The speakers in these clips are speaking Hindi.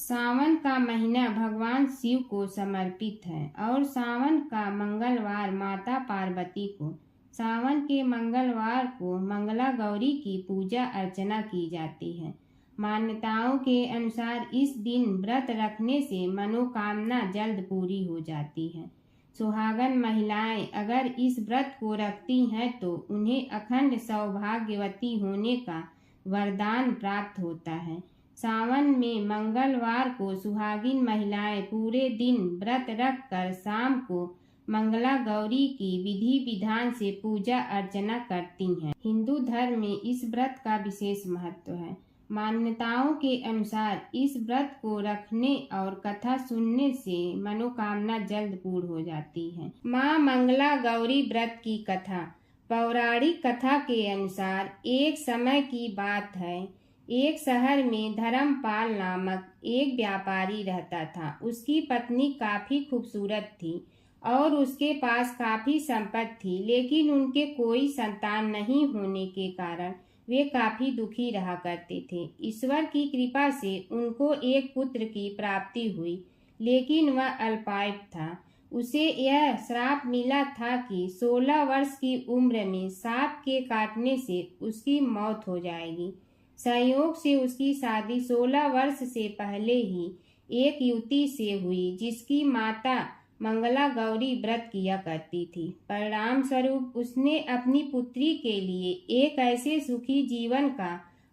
सावन का महीना भगवान शिव को समर्पित है और सावन का मंगलवार माता पार्वती को। सावन के मंगलवार को मंगला गौरी की पूजा अर्चना की जाती है। मान्यताओं के अनुसार इस दिन व्रत रखने से मनोकामना जल्द पूरी हो जाती है। सुहागन महिलाएं अगर इस व्रत को रखती हैं तो उन्हें अखंड सौभाग्यवती होने का वरदान प्राप्त होता है। सावन में मंगलवार को सुहागिन महिलाएं पूरे दिन व्रत रखकर शाम को मंगला गौरी की विधि विधान से पूजा अर्चना करती हैं। हिंदू धर्म में इस व्रत का विशेष महत्व है। मान्यताओं के अनुसार इस व्रत को रखने और कथा सुनने से मनोकामना जल्द पूर्ण हो जाती है। माँ मंगला गौरी व्रत की कथा। पौराणिक कथा के अनुसार एक समय की बात है, एक शहर में धर्मपाल नामक एक व्यापारी रहता था। उसकी पत्नी काफी खूबसूरत थी और उसके पास काफी संपत्ति थी, लेकिन उनके कोई संतान नहीं होने के कारण वे काफी दुखी रहा करते थे। ईश्वर की कृपा से उनको एक पुत्र की प्राप्ति हुई, लेकिन वह अल्पायु था। उसे यह श्राप मिला था कि 16 वर्ष की उम्र में सांप के काटने से उसकी मौत हो जाएगी। संयोग से उसकी शादी 16 वर्ष से पहले ही एक युवती से हुई जिसकी माता मंगला गौरी व्रत किया करती थी। परिणाम स्वरूप उसने अपनी पुत्री के लिए एक ऐसे सुखी जीवन का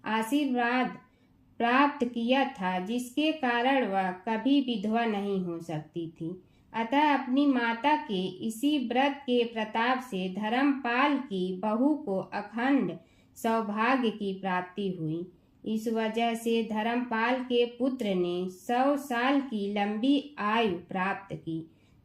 आशीर्वाद प्राप्त किया था जिसके कारण वह कभी विधवा नहीं हो सकती थी। अतः अपनी माता के इसी व्रत के प्रताप से धर्मपाल की बहू को अखंड सौभाग्य की प्राप्ति हुई। इस वजह से धर्मपाल के पुत्र ने 100 साल की लंबी आयु प्राप्त की।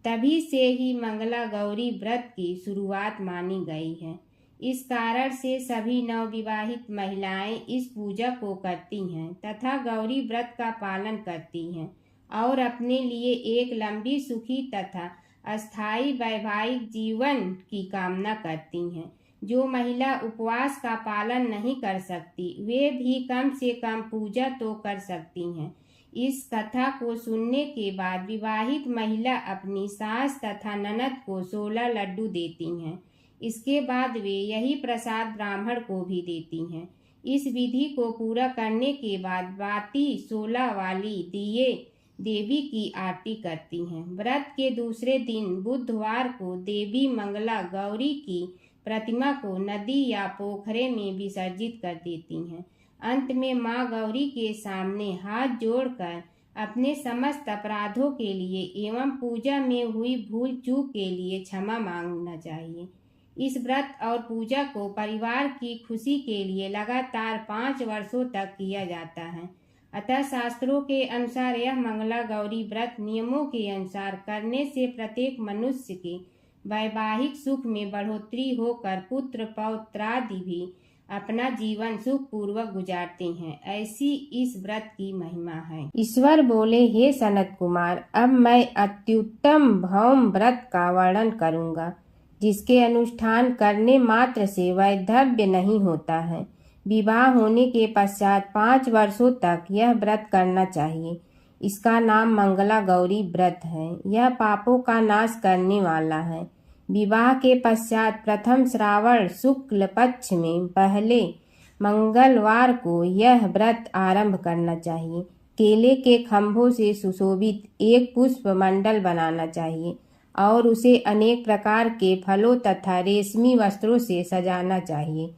तभी से ही मंगला गौरी व्रत की शुरुआत मानी गई है। इस कारण से सभी नवविवाहित महिलाएं इस पूजा को करती हैं तथा गौरी व्रत का पालन करती हैं और अपने लिए एक लंबी सुखी तथा अस्थायी वैवाहिक जीवन की कामना करती हैं। जो महिला उपवास का पालन नहीं कर सकती वे भी कम से कम पूजा तो कर सकती हैं। इस कथा को सुनने के बाद विवाहित महिला अपनी सास तथा ननद को 16 लड्डू देती हैं। इसके बाद वे यही प्रसाद ब्राह्मण को भी देती हैं। इस विधि को पूरा करने के बाद बाती 16 वाली दिए देवी की आरती करती हैं। व्रत के दूसरे दिन बुधवार को देवी मंगला गौरी की प्रतिमा को नदी या पोखरे में विसर्जित कर देती हैं। अंत में माँ गौरी के सामने हाथ जोड़कर अपने समस्त अपराधों के लिए एवं पूजा में हुई भूल चूक के लिए क्षमा मांगना चाहिए। इस व्रत और पूजा को परिवार की खुशी के लिए लगातार 5 वर्षों तक किया जाता है। अतः शास्त्रों के अनुसार यह मंगला गौरी व्रत नियमों के अनुसार करने से प्रत्येक मनुष्य के वैवाहिक सुख में बढ़ोतरी होकर पुत्र पौत्रादि भी अपना जीवन सुख पूर्वक गुजारते हैं। ऐसी इस व्रत की महिमा है। ईश्वर बोले, हे सनत कुमार, अब मैं अत्युत्तम भौम व्रत का वर्णन करूंगा जिसके अनुष्ठान करने मात्र से वैधव्य नहीं होता है। विवाह होने के पश्चात 5 वर्षों तक यह व्रत करना चाहिए। इसका नाम मंगला गौरी व्रत है। यह पापों का नाश करने वाला है। विवाह के पश्चात प्रथम श्रावण शुक्ल पक्ष में पहले मंगलवार को यह व्रत आरंभ करना चाहिए। केले के खंभों से सुशोभित एक पुष्प मंडल बनाना चाहिए और उसे अनेक प्रकार के फलों तथा रेशमी वस्त्रों से सजाना चाहिए।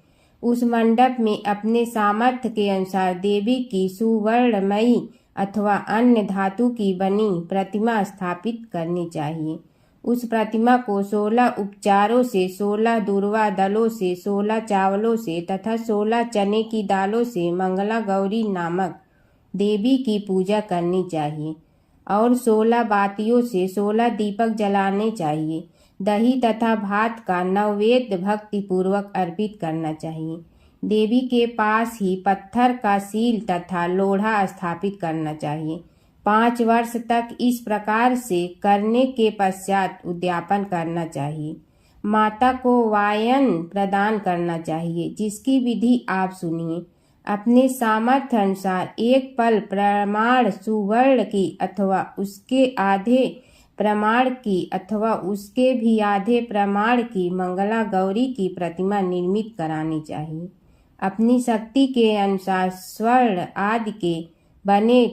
उस मंडप में अपने सामर्थ्य के अनुसार देवी की सुवर्णमयी अथवा अन्य धातु की बनी प्रतिमा स्थापित करनी चाहिए। उस प्रतिमा को 16 उपचारों से, 16 दूर्वा दलों से, 16 चावलों से तथा 16 चने की दालों से मंगला गौरी नामक देवी की पूजा करनी चाहिए और 16 बातियों से 16 दीपक जलाने चाहिए। दही तथा भात का नैवेद्य भक्ति पूर्वक अर्पित करना चाहिए। देवी के पास ही पत्थर का सील तथा लोढ़ा स्थापित करना चाहिए। 5 वर्ष तक इस प्रकार से करने के पश्चात उद्यापन करना चाहिए। माता को वायन प्रदान करना चाहिए, जिसकी विधि आप सुनिए। अपने सामर्थ्य अनुसार एक पल प्रमाण सुवर्ण की अथवा उसके आधे प्रमाण की अथवा उसके भी आधे प्रमाण की मंगला गौरी की प्रतिमा निर्मित करानी चाहिए। अपनी शक्ति के अनुसार स्वर्ण आदि के बने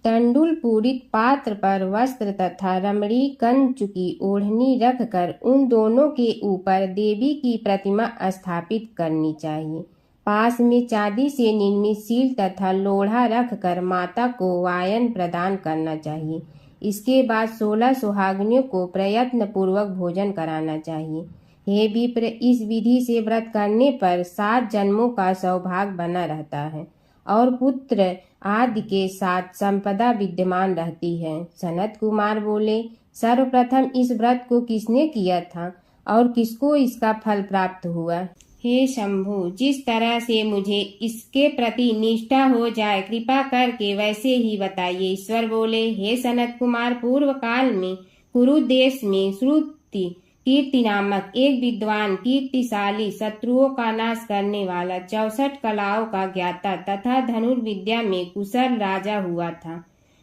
तंडुल पूरित पात्र पर वस्त्र तथा रमणी कंचु की ओढ़नी रखकर उन दोनों के ऊपर देवी की प्रतिमा स्थापित करनी चाहिए। पास में चांदी से निर्मित सील तथा लोढ़ा रखकर माता को वायन प्रदान करना चाहिए। इसके बाद 16 सुहागिनियों को प्रयत्न पूर्वक भोजन कराना चाहिए। हे विप्र, इस विधि से व्रत करने पर 7 जन्मों का सौभाग्य बना रहता है और पुत्र आदि के साथ संपदा विद्यमान रहती है। सनत कुमार बोले, सर्वप्रथम इस व्रत को किसने किया था और किसको इसका फल प्राप्त हुआ? हे शंभु, जिस तरह से मुझे इसके प्रति निष्ठा हो जाए कृपा करके वैसे ही बताइए। ईश्वर बोले, हे सनत कुमार, पूर्व काल में कुरु देश में श्रुति कीर्ति नामक एक विद्वान कीर्तिशाली शत्रुओं का नाश करने वाला 64 कलाओं का ज्ञाता तथा धनुर्विद्या में कुशल राजा हुआ था।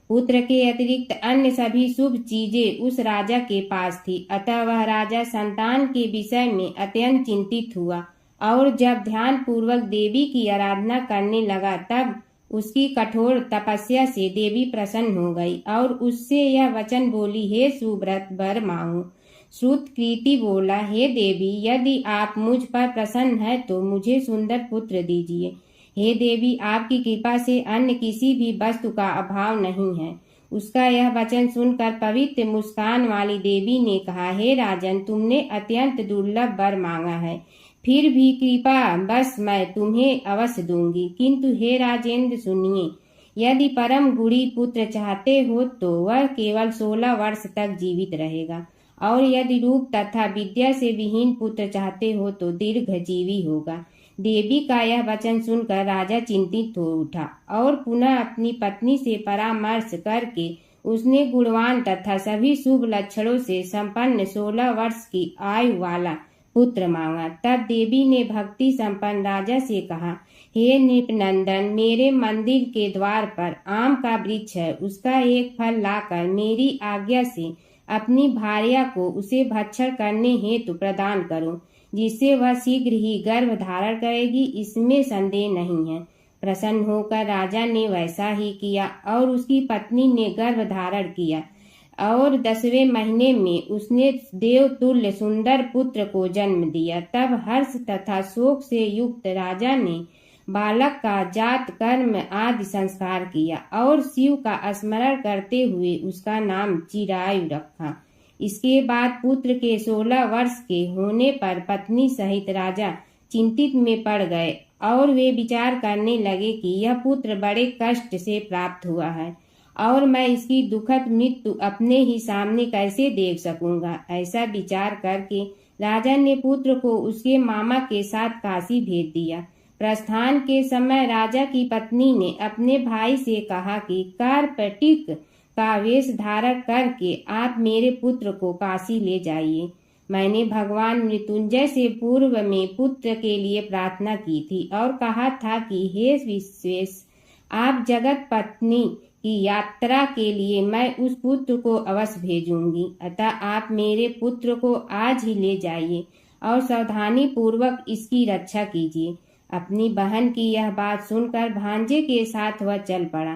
पुत्र के अतिरिक्त अन्य सभी शुभ चीजें उस राजा के पास थी, अतः वह राजा संतान के विषय में अत्यंत चिंतित हुआ और जब ध्यान पूर्वक देवी की आराधना करने लगा तब उसकी कठोर तपस्या से देवी प्रसन्न हो गई और उससे यह वचन बोली, हे सुव्रत, वर मांगो। श्रुतकीर्ति बोला, हे देवी, यदि आप मुझ पर प्रसन्न है तो मुझे सुंदर पुत्र दीजिए। हे देवी, आपकी कृपा से अन्य किसी भी वस्तु का अभाव नहीं है। उसका यह वचन सुनकर पवित्र मुस्कान वाली देवी ने कहा, हे राजन, तुमने अत्यंत दुर्लभ वर मांगा है, फिर भी कृपा बस मैं तुम्हें अवश्य दूंगी। किंतु हे राजेंद्र सुनिए, यदि परम गुणी पुत्र चाहते हो तो वह केवल 16 वर्ष तक जीवित रहेगा और यदि रूप तथा विद्या से विहीन पुत्र चाहते हो तो दीर्घजीवी होगा। देवी का यह वचन सुनकर राजा चिंतित हो उठा और पुनः अपनी पत्नी से परामर्श करके उसने गुणवान तथा सभी शुभ लक्षणों से संपन्न 16 वर्ष की आयु वाला पुत्र मांगा। तब देवी ने भक्ति संपन्न राजा से कहा, हे नृपनंदन, मेरे मंदिर के द्वार पर आम का वृक्ष है, उसका एक फल लाकर मेरी आज्ञा से अपनी भार्या को उसे भक्षण करने हेतु प्रदान करो, जिससे वह शीघ्र ही गर्भ धारण करेगी, इसमें संदेह नहीं है। प्रसन्न होकर राजा ने वैसा ही किया और उसकी पत्नी ने गर्भ धारण किया और 10वें महीने में उसने देवतुल्य सुंदर पुत्र को जन्म दिया। तब हर्ष तथा शोक से युक्त राजा ने बालक का जात कर्म आदि संस्कार किया और शिव का स्मरण करते हुए उसका नाम चिरायु रखा। इसके बाद पुत्र के 16 वर्ष के होने पर पत्नी सहित राजा चिंतित में पड़ गए और वे विचार करने लगे कि यह पुत्र बड़े कष्ट से प्राप्त हुआ है और मैं इसकी दुखद मृत्यु अपने ही सामने कैसे देख सकूंगा। ऐसा विचार करके राजा ने पुत्र को उसके मामा के साथ काशी भेज दिया। प्रस्थान के समय राजा की पत्नी ने अपने भाई से कहा कि कार्पटिक का वेश धारण करके आप मेरे पुत्र को काशी ले जाइए। मैंने भगवान मृत्युंजय से पूर्व में पुत्र के लिए प्रार्थना की थी और कहा था कि हे विश्वेश, आप जगत पत्नी की यात्रा के लिए मैं उस पुत्र को अवश्य भेजूंगी, अतः आप मेरे पुत्र को आज ही ले जाइए और सावधानी पूर्वक इसकी रक्षा कीजिए। अपनी बहन की यह बात सुनकर भांजे के साथ वह चल पड़ा।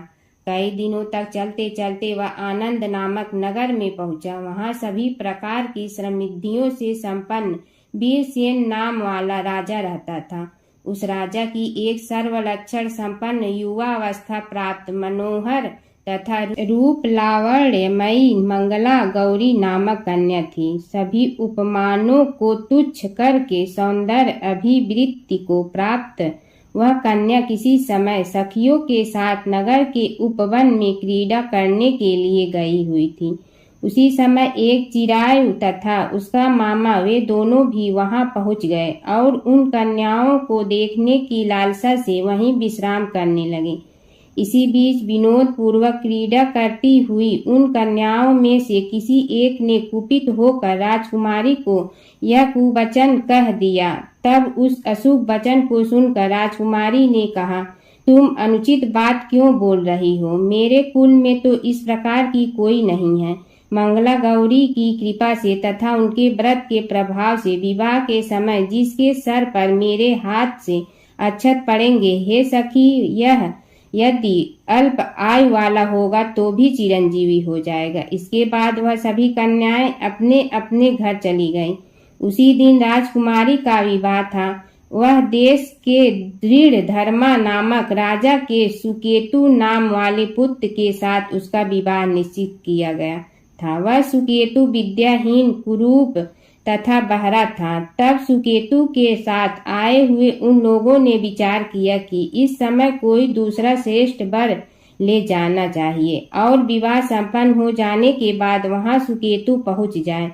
कई दिनों तक चलते चलते वह आनंद नामक नगर में पहुंचा। वहां सभी प्रकार की समृद्धियों से संपन्न वीरसेन नाम वाला राजा रहता था। उस राजा की एक सर्वलक्षण संपन्न युवावस्था प्राप्त मनोहर तथा रूप लावण्यमयी मंगला गौरी नामक कन्या थी। सभी उपमानों को तुच्छ करके सौंदर्य अभिवृत्ति को प्राप्त वह कन्या किसी समय सखियों के साथ नगर के उपवन में क्रीड़ा करने के लिए गई हुई थी। उसी समय एक चिरायु तथा उसका मामा वे दोनों भी वहां पहुंच गए और उन कन्याओं को देखने की लालसा से वहीं विश्राम करने लगे। इसी बीच विनोद पूर्वक क्रीड़ा करती हुई उन कन्याओं में से किसी एक ने कुपित होकर राजकुमारी को यह कुवचन कह दिया। तब उस अशुभ वचन को सुनकर राजकुमारी ने कहा, तुम अनुचित बात क्यों बोल रही हो? मेरे कुल में तो इस प्रकार की कोई नहीं है। मंगला गौरी की कृपा से तथा उनके व्रत के प्रभाव से विवाह के समय जिसके सर पर मेरे हाथ से अक्षत पड़ेंगे, हे सखी, यह यदि अल्प आयु वाला होगा तो भी चिरंजीवी हो जाएगा। इसके बाद वह सभी कन्याएं अपने अपने घर चली गईं। उसी दिन राजकुमारी का विवाह था। वह देश के दृढ़ धर्मा नामक राजा के सुकेतु नाम वाले पुत्र के साथ उसका विवाह निश्चित किया गया था। वह सुकेतु विद्याहीन, कुरूप तथा बहरा था। तब सुकेतु के साथ आए हुए उन लोगों ने विचार किया कि इस समय कोई दूसरा श्रेष्ठ वर ले जाना चाहिए और विवाह संपन्न हो जाने के बाद वहां सुकेतु पहुंच जाए।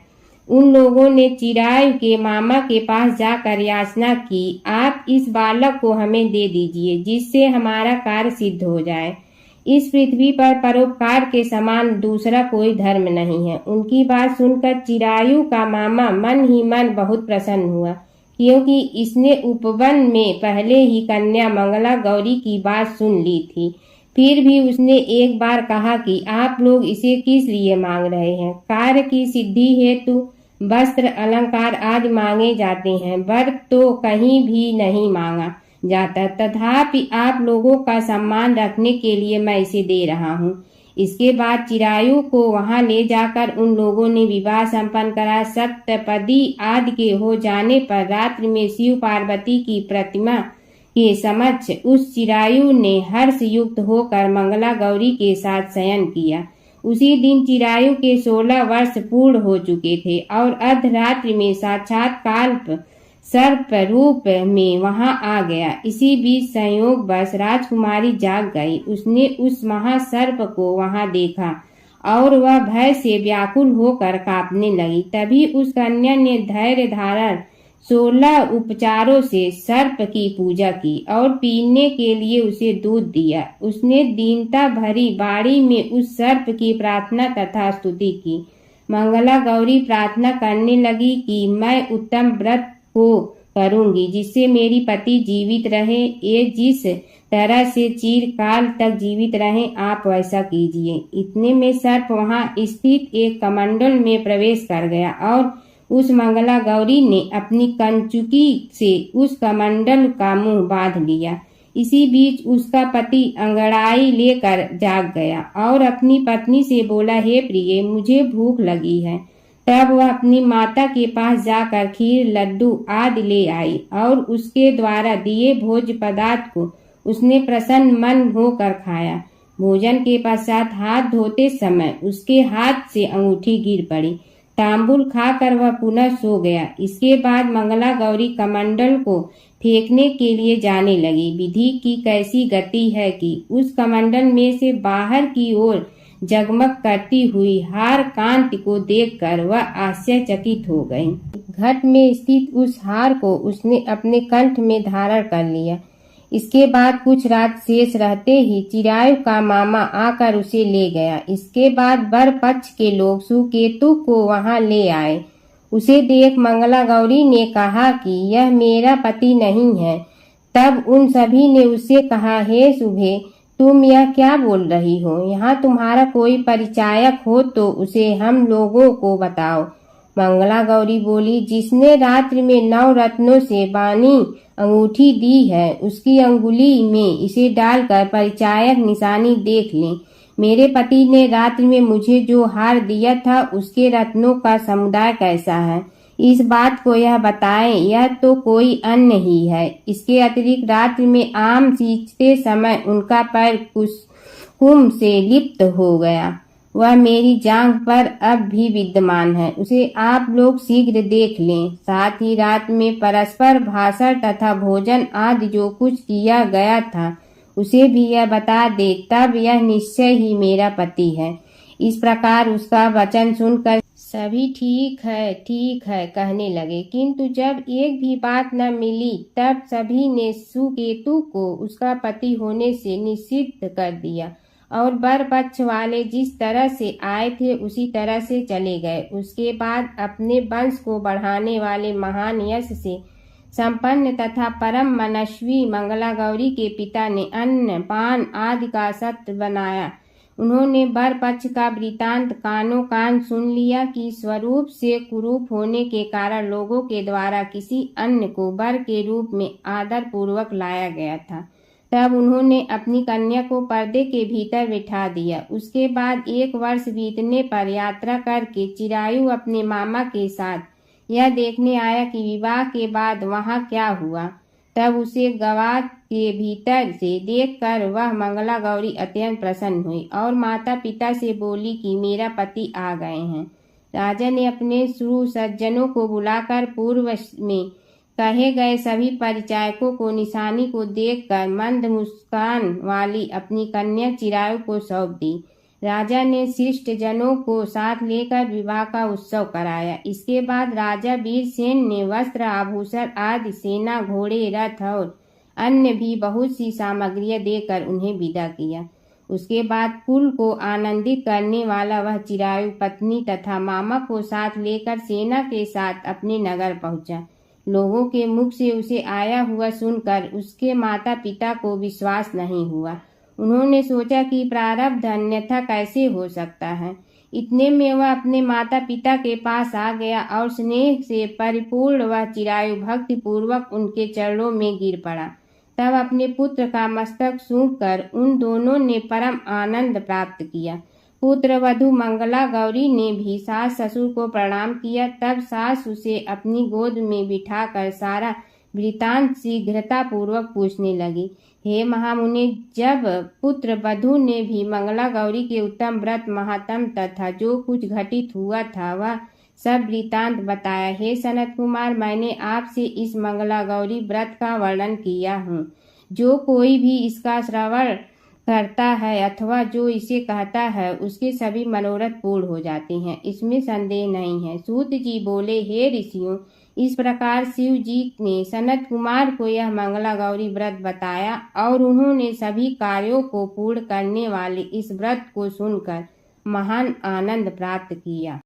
उन लोगों ने चिरायु के मामा के पास जाकर याचना की, आप इस बालक को हमें दे दीजिए जिससे हमारा कार्य सिद्ध हो जाए। इस पृथ्वी पर परोपकार के समान दूसरा कोई धर्म नहीं है। उनकी बात सुनकर चिरायु का मामा मन ही मन बहुत प्रसन्न हुआ, क्योंकि इसने उपवन में पहले ही कन्या मंगला गौरी की बात सुन ली थी। फिर भी उसने एक बार कहा कि आप लोग इसे किस लिए मांग रहे हैं? कार्य की सिद्धि हेतु वस्त्र, अलंकार आदि मांगे जाते हैं, वर तो कहीं भी नहीं मांगा जाता। तथापि आप लोगों का सम्मान रखने के लिए मैं इसे दे रहा हूँ। इसके बाद चिरायु को वहां ले जाकर उन लोगों ने विवाह संपन्न करा। सप्तपदी आदि के हो जाने पर रात्रि में शिव पार्वती की प्रतिमा के समक्ष उस चिरायु ने हर्ष युक्त होकर मंगला गौरी के साथ शयन किया। उसी दिन चिरायु के 16 वर्ष पूर्ण हो चुके थे और अर्धरात्रि में साक्षात काल्प सर्प रूप में वहां आ गया। इसी बीच संयोगवश राजकुमारी जाग गई। उसने उस महासर्प को वहां देखा और वह भय से व्याकुल होकर कांपने लगी। तभी उस कन्या ने धैर्य धारण 16 उपचारों से सर्प की पूजा की और पीने के लिए उसे दूध दिया। उसने दीनता भरी बाणी में उस सर्प की प्रार्थना तथा स्तुति की। मंगला गौरी प्रार्थना करने लगी कि मैं उत्तम व्रत को करूंगी जिससे मेरी पति जीवित रहे। ये जिस तरह से चिरकाल तक जीवित रहे, आप वैसा कीजिए। इतने में सर्प वहां स्थित एक कमंडल में प्रवेश कर गया और उस मंगला गौरी ने अपनी कंचुकी से उस कमंडल का मुंह बांध लिया। इसी बीच उसका पति अंगड़ाई लेकर जाग गया और अपनी पत्नी से बोला, हे प्रिय, मुझे भूख लगी है। तब वह अपनी माता के पास जाकर खीर, लड्डू आदि ले आई और उसके द्वारा दिए भोज्य पदार्थ को उसने प्रसन्न मन होकर खाया। भोजन के पश्चात हाथ धोते समय उसके हाथ से अंगूठी गिर पड़ी। तांबुल खाकर वह पुनः सो गया। इसके बाद मंगला गौरी कमंडल को फेंकने के लिए जाने लगी। विधि की कैसी गति है कि उस कमंडल में से बाहर की ओर जगमग करती हुई हार कांति को देखकर वह आश्चर्यचकित हो गई। घट में स्थित उस हार को उसने अपने कंठ में धारण कर लिया। इसके बाद कुछ रात शेष रहते ही चिरायु का मामा आकर उसे ले गया। इसके बाद वर पक्ष के लोग सुकेतु को वहां ले आए। उसे देख मंगला गौरी ने कहा कि यह मेरा पति नहीं है। तब उन सभी ने उससे कहा, हे शुभे, तुम यह क्या बोल रही हो? यहाँ तुम्हारा कोई परिचायक हो तो उसे हम लोगों को बताओ। मंगला गौरी बोली, जिसने रात्रि में 9 रत्नों से बानी अंगूठी दी है, उसकी अंगुली में इसे डालकर परिचायक निशानी देख लें। मेरे पति ने रात्रि में मुझे जो हार दिया था उसके रत्नों का समुदाय कैसा है, इस बात को यह बताएं। यह तो कोई अन्य ही है। इसके अतिरिक्त रात्रि में आम सींचते समय उनका पैर कुसुम से लिप्त हो गया। वह मेरी जांघ पर अब भी विद्यमान है। उसे आप लोग शीघ्र देख लें। साथ ही रात में परस्पर भाषण तथा भोजन आदि जो कुछ किया गया था उसे भी यह बता दे, तब यह निश्चय ही मेरा पति है। इस प्रकार उसका वचन सुनकर सभी ठीक है कहने लगे, किंतु जब एक भी बात न मिली तब सभी ने सुकेतु को उसका पति होने से निश्चित कर दिया और वर पक्ष वाले जिस तरह से आए थे उसी तरह से चले गए। उसके बाद अपने वंश को बढ़ाने वाले महान यश से संपन्न तथा परम मनस्वी मंगला गौरी के पिता ने अन्न पान आदि का सत्र बनाया। उन्होंने वर पक्ष का वृतांत कानों कान सुन लिया कि स्वरूप से कुरूप होने के कारण लोगों के द्वारा किसी अन्य को वर के रूप में आदर पूर्वक लाया गया था। तब उन्होंने अपनी कन्या को पर्दे के भीतर बिठा दिया। उसके बाद 1 वर्ष बीतने पर यात्रा करके चिरायु अपने मामा के साथ यह देखने आया कि विवाह के बाद वहाँ क्या हुआ। तब उसे गवा के भीतर से देखकर वह मंगला गौरी अत्यंत प्रसन्न हुई और माता पिता से बोली कि मेरा पति आ गए हैं। राजा ने अपने श्रू सज्जनों को बुलाकर पूर्व में कहे गए सभी परिचायकों को निशानी को देखकर मंद मुस्कान वाली अपनी कन्या चिरायु को सौंप दी। राजा ने शिष्ट जनों को साथ लेकर विवाह का उत्सव कराया। इसके बाद राजा वीरसेन ने वस्त्र आभूषण आदि सेना घोड़े रथ और अन्य भी बहुत सी सामग्रियां देकर उन्हें विदा किया। उसके बाद कुल को आनंदित करने वाला वह चिरायु पत्नी तथा मामा को साथ लेकर सेना के साथ अपने नगर पहुंचा। लोगों के मुख से उसे आया हुआ सुनकर उसके माता पिता को विश्वास नहीं हुआ। उन्होंने सोचा कि प्रारब्ध अन्यथा कैसे हो सकता है। इतने में वह अपने माता पिता के पास आ गया और स्नेह से परिपूर्ण वह चिरायु भक्ति पूर्वक उनके चरणों में गिर पड़ा। तब अपने पुत्र का मस्तक सूंघकर उन दोनों ने परम आनंद प्राप्त किया। पुत्र वधू मंगला गौरी ने भी सास ससुर को प्रणाम किया। तब सास उसे अपनी गोद में बिठाकर सारा वृतांत शीघ्रता पूर्वक पूछने लगी। हे महामुनि, जब पुत्र वधू ने भी मंगला गौरी के उत्तम व्रत महात्म तथा जो कुछ घटित हुआ था वह सब वृतांत बताया। हे सनत कुमार, मैंने आपसे इस मंगला गौरी व्रत का वर्णन किया हूँ। जो कोई भी इसका श्रवण करता है अथवा जो इसे कहता है उसके सभी मनोरथ पूर्ण हो जाते हैं, इसमें संदेह नहीं है। सूत जी बोले, हे ऋषियों, इस प्रकार शिव जी ने सनत कुमार को यह मंगला गौरी व्रत बताया और उन्होंने सभी कार्यों को पूर्ण करने वाले इस व्रत को सुनकर महान आनंद प्राप्त किया।